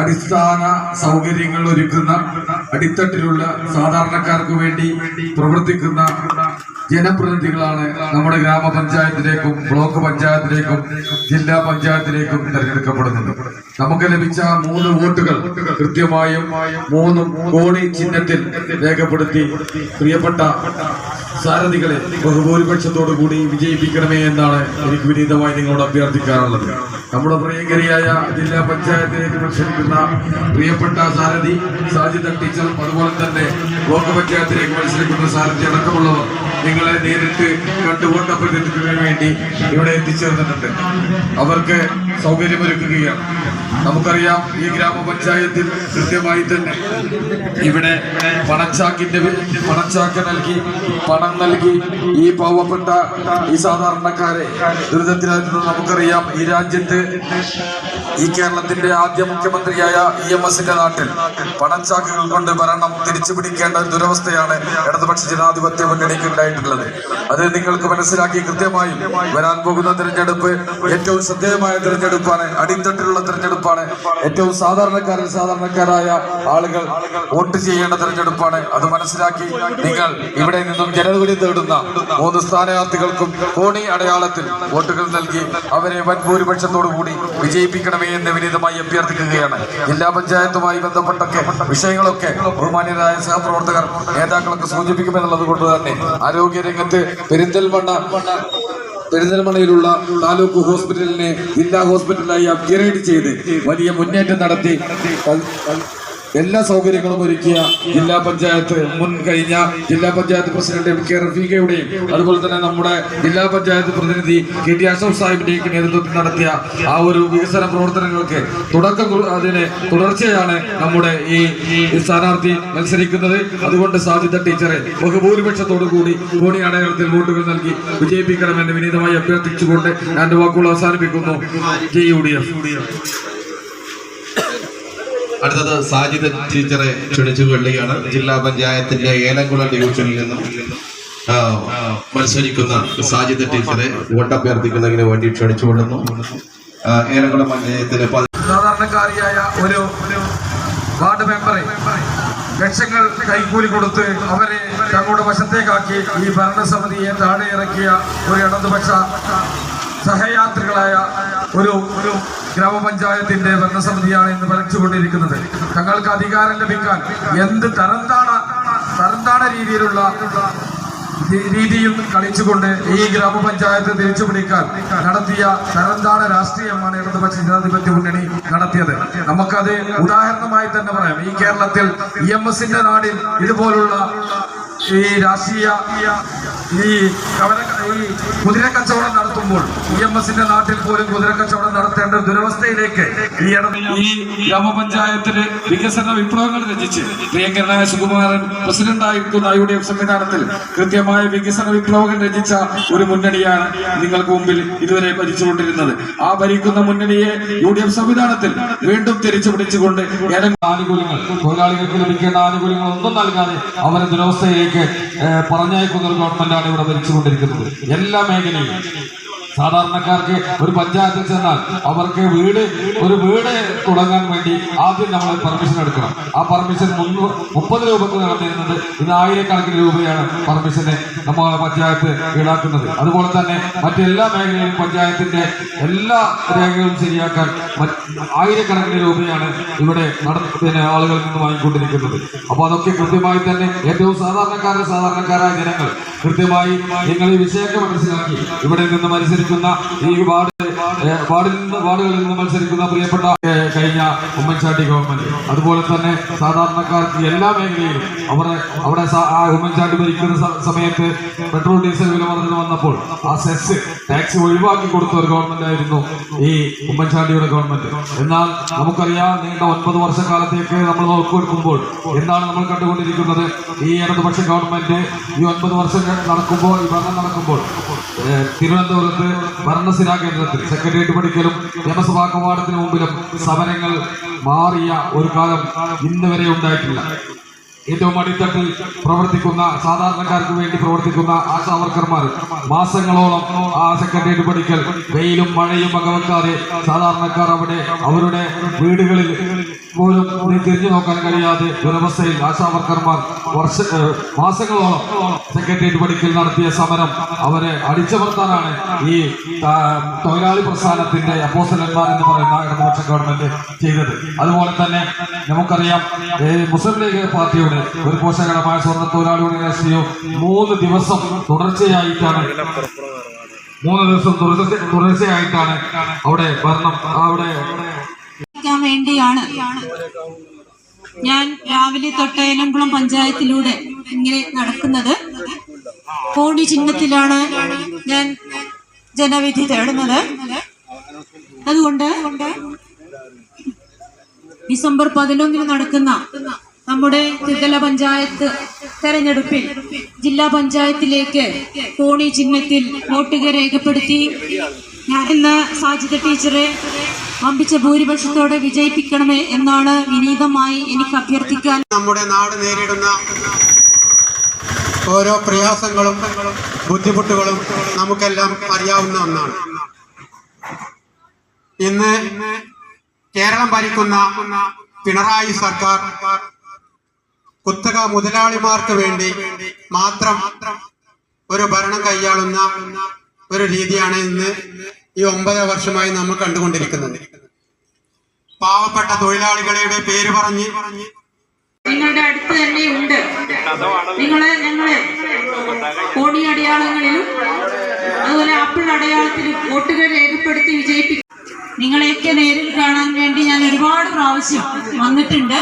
അടിസ്ഥാന സൗകര്യങ്ങൾ ഒരുക്കുന്ന അടിത്തട്ടിലുള്ള സാധാരണക്കാർക്ക് വേണ്ടി പ്രവർത്തിക്കുന്ന ജനപ്രതിനിധികളാണ് നമ്മുടെ ഗ്രാമപഞ്ചായത്തിലേക്കും ബ്ലോക്ക് പഞ്ചായത്തിലേക്കും ജില്ലാ പഞ്ചായത്തിലേക്കും തെരഞ്ഞെടുക്കപ്പെടുന്നത്. നമുക്ക് ലഭിച്ച 3 വോട്ടുകൾ കൃത്യമായും 3 കോണി ചിഹ്നത്തിൽ രേഖപ്പെടുത്തി പ്രിയപ്പെട്ട സാരഥികളെ ബഹുഭൂരിപക്ഷത്തോടു കൂടി വിജയിപ്പിക്കണമേ എന്നാണ് എനിക്ക് വിനീതമായി നിങ്ങളോട് അഭ്യർത്ഥിക്കാറുള്ളത്. നമ്മുടെ പ്രിയങ്കരിയായ ജില്ലാ പഞ്ചായത്തിലേക്ക് മത്സരിക്കുന്ന പ്രിയപ്പെട്ട സാരഥി സാജിദ ടീച്ചർ, അതുപോലെ തന്നെ ബ്ലോക്ക് പഞ്ചായത്തിലേക്ക് മത്സരിക്കുന്ന സാരഥി അടക്കമുള്ളവർ നിങ്ങളെ നേരിട്ട് കണ്ട് വോട്ട് അഭ്യർത്ഥിക്കുന്നതിന് വേണ്ടി ഇവിടെ എത്തിച്ചേർന്നിട്ടുണ്ട്. അവർക്ക് സൗകര്യമൊരുക്കുകയാണ്. നമുക്കറിയാം, ഈ ഗ്രാമപഞ്ചായത്തിൽ കൃത്യമായി തന്നെ ഇവിടെ പണച്ചാക്ക് നൽകി പണം നൽകി ഈ പാവപ്പെട്ട ഈ സാധാരണക്കാരെ ദുരിതത്തിലായിരുന്നു. നമുക്കറിയാം, ഈ രാജ്യത്ത് ഈ കേരളത്തിന്റെ ആദ്യ മുഖ്യമന്ത്രിയായ EMSന്റെ നാട്ടിൽ പണച്ചാക്കുകൾ കൊണ്ട് ഭരണം തിരിച്ചു പിടിക്കേണ്ട ദുരവസ്ഥയാണ് ഇടതുപക്ഷ ജനാധിപത്യ മുന്നണിക്ക് ഉണ്ടായിട്ടുള്ളത്. അത് നിങ്ങൾക്ക് മനസ്സിലാക്കി കൃത്യമായും വരാൻ പോകുന്ന തെരഞ്ഞെടുപ്പ് ഏറ്റവും ശ്രദ്ധേയമായ തെരഞ്ഞെടുപ്പാണ്, അടിത്തട്ടിലുള്ള തെരഞ്ഞെടുപ്പാണ്, ഏറ്റവും സാധാരണക്കാരായ ആളുകൾ വോട്ട് ചെയ്യേണ്ട തെരഞ്ഞെടുപ്പാണ്. അത് മനസ്സിലാക്കി നിങ്ങൾ ഇവിടെ നിന്നും ജനവിധി തേടുന്ന 3 സ്ഥാനാർത്ഥികൾക്കും കോണി അടയാളത്തിൽ വോട്ടുകൾ നൽകി അവരെ വൻ ഭൂരിപക്ഷത്തോടു കൂടി വിജയിപ്പിക്കണമേ എന്ന് വിനീതമായി അഭ്യർത്ഥിക്കുകയാണ്. ജില്ലാ പഞ്ചായത്തുമായി ബന്ധപ്പെട്ടൊക്കെ വിഷയങ്ങളൊക്കെ ബഹുമാന്യരായ സഹപ്രവർത്തകർ നേതാക്കളൊക്കെ സൂചിപ്പിക്കുമെന്നുള്ളത് കൊണ്ട് തന്നെ ആരോഗ്യരംഗത്ത് പെരിന്തൽമണ്ണയിലുള്ള താലൂക്ക് ഹോസ്പിറ്റലിനെ ജില്ലാ ഹോസ്പിറ്റലായി അപ്ഗ്രേഡ് ചെയ്ത് വലിയ മുന്നേറ്റം നടത്തി എല്ലാ സൗകര്യങ്ങളും ഒരുക്കിയ ജില്ലാ പഞ്ചായത്ത് കഴിഞ്ഞ ജില്ലാ പഞ്ചായത്ത് പ്രസിഡന്റ് MK റഫീഖയുടെയും അതുപോലെ തന്നെ നമ്മുടെ ജില്ലാ പഞ്ചായത്ത് പ്രതിനിധി KT അഷ്റഫ് സാഹിബിന്റെയും നേതൃത്വത്തിൽ നടത്തിയ ആ ഒരു വികസന പ്രവർത്തനങ്ങൾക്ക് അതിന് തുടർച്ചയാണ് നമ്മുടെ ഈ സ്ഥാനാർത്ഥി മത്സരിക്കുന്നത്. അതുകൊണ്ട് സാജിദ ടീച്ചറെ ബഹുഭൂരിപക്ഷത്തോടു കൂടി കോണി അടയാളത്തിൽ വോട്ടുകൾ നൽകി വിജയിപ്പിക്കണമെന്ന് വിനീതമായി അഭ്യർത്ഥിച്ചുകൊണ്ട് ഞാൻ വാക്കുകൾ അവസാനിപ്പിക്കുന്നു. JUDF. അടുത്തത് സാജിദ ടീച്ചറെ ക്ഷണിച്ചു കൊള്ളുകയാണ്. ജില്ലാ പഞ്ചായത്തിന്റെ ഏലംകുളം ഡിവിഷനിൽ നിന്നും മത്സരിക്കുന്ന സാജിദ ടീച്ചറെ വോട്ടഭ്യർത്ഥിക്കുന്നതിന് വേണ്ടി ക്ഷണിച്ചുകൊള്ളുന്നു. ഏലംകുളം പഞ്ചായത്തിലെ സാധാരണക്കാരിയായ ഒരു വാർഡ് മെമ്പറെ ലക്ഷങ്ങൾ കൈക്കൂലി കൊടുത്ത് അവരെ തങ്ങളുടെ വശത്തേക്കാക്കി ഈ ഭരണസമിതിയെ താഴെ ഇറക്കിയ ഒരു ഇടതുപക്ഷ സഹയാത്രികളായ ഒരു ഗ്രാമപഞ്ചായത്തിന്റെ ഭരണസമിതിയാണ് ഇന്ന് ഭരിച്ചുകൊണ്ടിരിക്കുന്നത്. തങ്ങൾക്ക് അധികാരം ലഭിക്കാൻ എന്ത് തരംതാണ രീതിയിൽ കളിച്ചുകൊണ്ട് ഈ ഗ്രാമപഞ്ചായത്ത് തിരിച്ചുപിടിക്കാൻ നടത്തിയ തരംതാണ രാഷ്ട്രീയമാണ് ഇടതുപക്ഷ ജനാധിപത്യ മുന്നണി നടത്തിയത്. നമുക്കത് ഉദാഹരണമായി തന്നെ പറയാം. ഈ കേരളത്തിൽ EMSന്റെ നാടിൽ ഇതുപോലുള്ള ഈ രാഷ്ട്രീയ കുതിരക്കച്ചവടം നടത്തുമ്പോൾ EMSന്റെ നാട്ടിൽ പോലും കുതിരക്കച്ചവടം നടത്തേണ്ട ദുരവസ്ഥയിലേക്ക് ഈ ഗ്രാമപഞ്ചായത്തില് വികസന വിപ്ലവങ്ങൾ രചിച്ച് പ്രിയങ്കരനായ സുകുമാരൻ പ്രസിഡന്റായിരിക്കുന്ന UDF സംവിധാനത്തിൽ കൃത്യമായ വികസന വിപ്ലവങ്ങൾ രചിച്ച ഒരു മുന്നണിയാണ് നിങ്ങൾക്ക് മുമ്പിൽ ഇതുവരെ ഭരിച്ചുകൊണ്ടിരുന്നത്. ആ ഭരിക്കുന്ന മുന്നണിയെ UDF സംവിധാനത്തിൽ വീണ്ടും തിരിച്ചു പിടിച്ചുകൊണ്ട് ആനുകൂല്യങ്ങൾ, തൊഴിലാളികൾക്ക് ലഭിക്കേണ്ട ആനുകൂല്യങ്ങൾ ഒന്നും നൽകാതെ അവരെ ദുരവസ്ഥയിലേക്ക് പറഞ്ഞയക്കുന്ന ഒരു ഗവൺമെന്റാണ് ഇവിടെ ഭരിച്ചുകൊണ്ടിരിക്കുന്നത്. എല്ലാ മേഖലയും സാധാരണക്കാർക്ക് ഒരു പഞ്ചായത്തിൽ ചെന്നാൽ അവർക്ക് ഒരു വീട് തുടങ്ങാൻ വേണ്ടി ആദ്യം നമ്മൾ പെർമിഷൻ എടുക്കണം. ആ പെർമിഷൻ 30 രൂപക്ക് നടന്നിരുന്നത് ഇന്ന് ആയിരക്കണക്കിന് രൂപയാണ് പെർമിഷന് നമ്മുടെ പഞ്ചായത്ത് ഈടാക്കുന്നത്. അതുപോലെ തന്നെ മറ്റെല്ലാ മേഖലയിലും പഞ്ചായത്തിന്റെ എല്ലാ രേഖകളും ശരിയാക്കാൻ ആയിരക്കണക്കിന് രൂപയാണ് ഇവിടെ ആളുകളിൽ നിന്ന് വാങ്ങിക്കൊണ്ടിരിക്കുന്നത്. അപ്പോൾ അതൊക്കെ കൃത്യമായി തന്നെ ഏറ്റവും സാധാരണക്കാരായ ജനങ്ങൾ കൃത്യമായി നിങ്ങൾ ഈ വിഷയമൊക്കെ മനസ്സിലാക്കി ഇവിടെ നിന്ന് മത്സരിക്കുന്ന ഈ വാർഡുകളിൽ നിന്ന് മത്സരിക്കുന്ന പ്രിയപ്പെട്ട കഴിഞ്ഞ ഉമ്മൻചാണ്ടി ഗവൺമെന്റ്, അതുപോലെ തന്നെ സാധാരണക്കാർക്ക് എല്ലാ മേഖലയിലും അവിടെ ഉമ്മൻചാണ്ടി ഭരിക്കുന്ന സമയത്ത് പെട്രോൾ ഡീസൽ വില വർധന വന്നപ്പോൾ ആ സെസ് ടാക്സ് ഒഴിവാക്കി കൊടുത്ത ഒരു ഗവൺമെന്റ് ആയിരുന്നു ഈ ഉമ്മൻചാണ്ടിയുടെ ഗവൺമെന്റ്. എന്നാൽ നമുക്കറിയാം, നീണ്ട 9 വർഷക്കാലത്തേക്ക് നമ്മൾ നോക്കിയെടുക്കുമ്പോൾ എന്താണ് നമ്മൾ കണ്ടുകൊണ്ടിരിക്കുന്നത്? ഈ ഇടതുപക്ഷ ഗവൺമെന്റ് ഈ 9 വർഷം നടക്കുമ്പോൾ, ഈ ഭരണം നടക്കുമ്പോൾ തിരുവനന്തപുരത്ത് ഭരണസിരാ കേന്ദ്രത്തിൽ സെക്രട്ടേറിയറ്റ് പഠിക്കലും നിയമസഭാ കവാടത്തിന് മുമ്പിലും സമരങ്ങൾ മാറിയ ഒരു കാലം ഇന്ന് വരെ ഉണ്ടായിട്ടില്ല. ഏറ്റവും അടിത്തട്ടിൽ പ്രവർത്തിക്കുന്ന സാധാരണക്കാർക്ക് വേണ്ടി പ്രവർത്തിക്കുന്ന ആശാവർക്കർമാർ മാസങ്ങളോളം ആ സെക്രട്ടേറിയറ്റ് പടിക്കൽ വെയിലും മഴയും വകവെക്കാതെ സാധാരണക്കാർ അവിടെ അവരുടെ വീടുകളിൽ പോലും തിരിഞ്ഞു നോക്കാൻ കഴിയാതെ ദുരവസ്ഥയിൽ ആശാവർക്കർമാർ മാസങ്ങളോളം സെക്രട്ടേറിയറ്റ് പടിക്കൽ നടത്തിയ സമരം അവരെ അടിച്ചമർത്താനാണ് ഈ തൊഴിലാളി പ്രസ്ഥാനത്തിന്റെ അപ്പോസ്തലന്മാർ എന്ന് പറയുന്ന ഇടതുപക്ഷ ഗവൺമെന്റ് ചെയ്തത്. അതുപോലെ തന്നെ നമുക്കറിയാം മുസ്ലിം ലീഗ് പാർട്ടിയുടെ ഒരു പോഷകരമായ സ്വർണ്ണ തൊഴിലാളിയുടെ രാഷ്ട്രീയവും 3 ദിവസം തുടർച്ചയായിട്ടാണ് അവിടെ ഭരണം വേണ്ടിയാണ് ഞാൻ രാവിലെ തൊട്ട് ഏലംകുളം പഞ്ചായത്തിലൂടെ ഇങ്ങനെ നടക്കുന്നത്. കോടി ചിഹ്നത്തിലാണ് ഞാൻ ജനവിധി തേടുന്നത്. അതുകൊണ്ട് ഡിസംബർ 11 നടക്കുന്ന നമ്മുടെ ത്രിതല പഞ്ചായത്ത് തെരഞ്ഞെടുപ്പിൽ ജില്ലാ പഞ്ചായത്തിലേക്ക് കോണി ചിഹ്നത്തിൽ വോട്ടുകൾ രേഖപ്പെടുത്തി ഞാൻ ഇന്ന് സാജിദ ടീച്ചറെ വമ്പിച്ച ഭൂരിപക്ഷത്തോടെ വിജയിപ്പിക്കണമേ എന്നാണ് വിനീതമായി എനിക്ക് അഭ്യർത്ഥിക്കാൻ. നമ്മുടെ നാട് നേരിടുന്ന ഓരോ പ്രയാസങ്ങളും ബുദ്ധിമുട്ടുകളും നമുക്കെല്ലാം അറിയാവുന്ന ഒന്നാണ്. ഇന്ന് കേരളം ഭരിക്കുന്ന പിണറായി സർക്കാർ കുത്തക മുതലാളിമാർക്ക് വേണ്ടി മാത്രം ഒരു ഭരണം കൈയാളുന്ന ഒരു രീതിയാണ് ഇന്ന് ഈ 9 വർഷമായി നമ്മൾ കണ്ടുകൊണ്ടിരിക്കുന്നത്. പാവപ്പെട്ട തൊഴിലാളികളുടെ പേര് പറഞ്ഞ് നിങ്ങളുടെ അടുത്ത് തന്നെ ഉണ്ട്. ഞങ്ങളെ കോണി അടയാളങ്ങളിലും അതുപോലെ ആപ്പിൾ അടയാളത്തിലും വോട്ടുകൾ രേഖപ്പെടുത്തി വിജയിപ്പിക്കും. നിങ്ങളെയൊക്കെ നേരിൽ കാണാൻ വേണ്ടി ഞാൻ ഒരുപാട് പ്രാവശ്യം വന്നിട്ടുണ്ട്.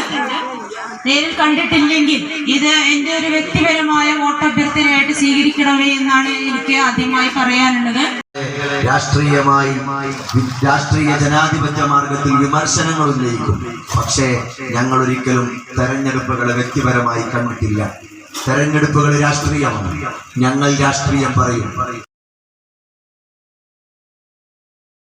നേരിൽ കണ്ടിട്ടില്ലെങ്കിൽ ഇത് എന്റെ ഒരു വ്യക്തിപരമായ വോട്ടഭ്യർത്ഥനയായിട്ട് സ്വീകരിക്കണമേ എന്നാണ് എനിക്ക് ആദ്യമായി പറയാനുള്ളത്. രാഷ്ട്രീയ ജനാധിപത്യ മാർഗത്തിൽ വിമർശനങ്ങൾ ഉന്നയിക്കും. പക്ഷേ ഞങ്ങൾ ഒരിക്കലും തെരഞ്ഞെടുപ്പുകളെ വ്യക്തിപരമായി കണ്ടിട്ടില്ല. തെരഞ്ഞെടുപ്പുകൾ രാഷ്ട്രീയമാണ്. ഞങ്ങൾ രാഷ്ട്രീയം പറയും.